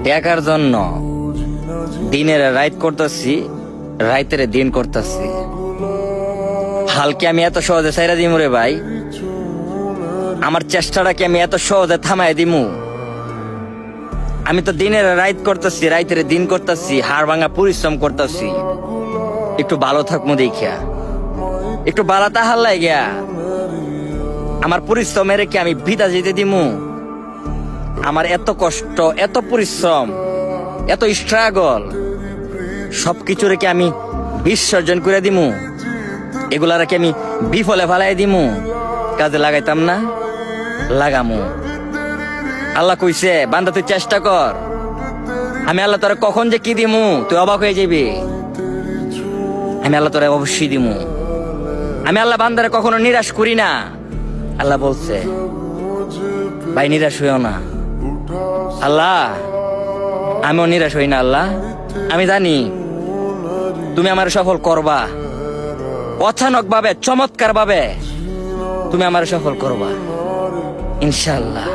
টাকার জন্য দিনের রাইত করতেছি, রাইতের দিন করতেছি। হালকে আমি এত সহজে সাইরা দিমু রে ভাই? আমার চেষ্টাটাকে আমি এত সহজে থামাই দিমু? আমি তো দিনের রাইত করতেছি, রাইতের দিন করতেছি, হাড় ভাঙা পরিশ্রম করতেছি একটু ভালো থাকবো দেখিয়া, একটু বালা তাহার লাগিয়া। আমার পরিশ্রমের কি আমি বিদা যেতে দিমু? আমার এত কষ্ট, এত পরিশ্রম, এত স্ট্রাগল সবকিছু রেখে আমি বিসর্জন করে দিমু? এগুলা রেখে আমি বিফলে ফালাই দিমু? কাজে লাগাইতাম না? লাগামু। আল্লাহ কইছে বান্দা তুই চেষ্টা কর, আমি আল্লাহ তোরা কখন যে কি দিমু তুই অবাক হয়ে যাবি। আমি আল্লাহ তোরা অবশ্যই দিমু। আমি আল্লাহ বান্দারে কখনো নিরাশ করি না। আল্লাহ বলছে ভাই নিরাশ হইও না। আল্লাহ আমিও নিরাশ হই না। আল্লাহ আমি জানি তুমি আমার সফল করবা, অচানক ভাবে, চমৎকার ভাবে তুমি আমার সফল করবা ইনশাআল্লাহ।